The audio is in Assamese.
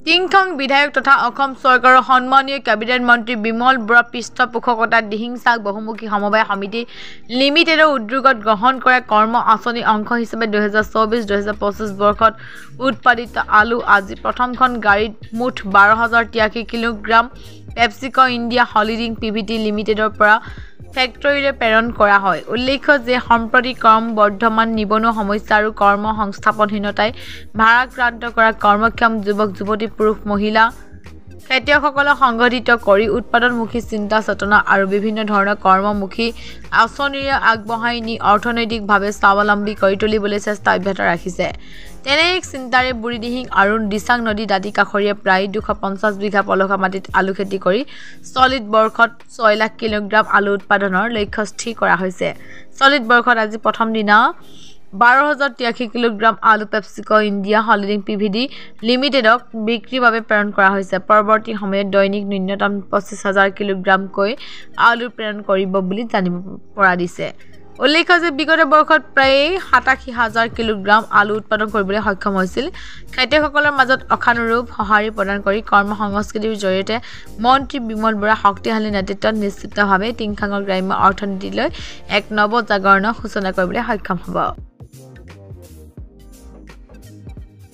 টিংখং বিধায়ক তথা অসম চৰকাৰৰ সন্মানীয় কেবিনেট মন্ত্ৰী বিমল বৰা পৃষ্ঠপোষকতাত দিহিংসাক বহুমুখী সমবায় সমিতি লিমিটেডৰ উদ্যোগত গ্ৰহণ কৰা কৰ্ম আঁচনিৰ অংশ হিচাপে 2024-2025 বৰ্ষত উৎপাদিত আলু আজি প্ৰথমখন গাড়ীত মুঠ 12,083 কিলোগ্ৰাম পেপচিকো ইণ্ডিয়া হলিডিং পিভিটি লিমিটেডৰ পৰা ফেক্টৰীলৈ প্ৰেৰণ কৰা হয়। উল্লেখ্য যে সম্প্ৰতি ক্ৰমবৰ্ধমান নিবনুৱা সমস্যা আৰু কৰ্ম সংস্থাপনহীনতাই ভাৰাক্ৰান্ত কৰা কৰ্মক্ষম যুৱক যুৱতী পুৰুষ মহিলা খেতিয়কসকলক সংগঠিত কৰি উৎপাদনমুখী চিন্তা চেতনা আৰু বিভিন্ন ধৰণৰ কৰ্মমুখী আঁচনিৰে আগবঢ়াই নি অৰ্থনৈতিকভাৱে স্বাৱলম্বী কৰি তুলিবলৈ চেষ্টা অব্যাহত ৰাখিছে। তেনে এক চিন্তাৰে বুঢ়ীদিহিং আৰু দিচাং নদী দাঁতি কাষৰীয়া প্ৰায় 250 বিঘা পলসুৱা মাটিত আলু খেতি কৰি চলিত বৰ্ষত 6 লাখ কিলোগ্ৰাম আলু উৎপাদনৰ লক্ষ্য স্থিৰ কৰা হৈছে। চলিত বৰ্ষত আজি প্ৰথম দিনা 12,083 কিলোগ্ৰাম আলু পেপচিকো ইণ্ডিয়া হলিডিং পিভিটি লিমিটেডক বিক্ৰীৰ বাবে প্ৰেৰণ কৰা হৈছে। পৰৱৰ্তী সময়ত দৈনিক ন্যূনতম 25,000 কিলোগ্ৰামকৈ আলু প্ৰেৰণ কৰিব বুলি জানিব পৰা দিছে। উল্লেখ্য যে বিগত বৰ্ষত প্ৰায় 87,000 কিলোগ্ৰাম আলু উৎপাদন কৰিবলৈ সক্ষম হৈছিল। খেতিয়কসকলৰ মাজত আশানুৰূপ সঁহাৰি প্ৰদান কৰি কৰ্ম সংস্কৃতিৰ জৰিয়তে মন্ত্ৰী বিমল বৰা শক্তিশালী নেতৃত্বত নিশ্চিতভাৱে টিংখাঙৰ গ্ৰাম্য অৰ্থনীতিলৈ এক নৱজাগৰণৰ সূচনা কৰিবলৈ সক্ষম হ'ব।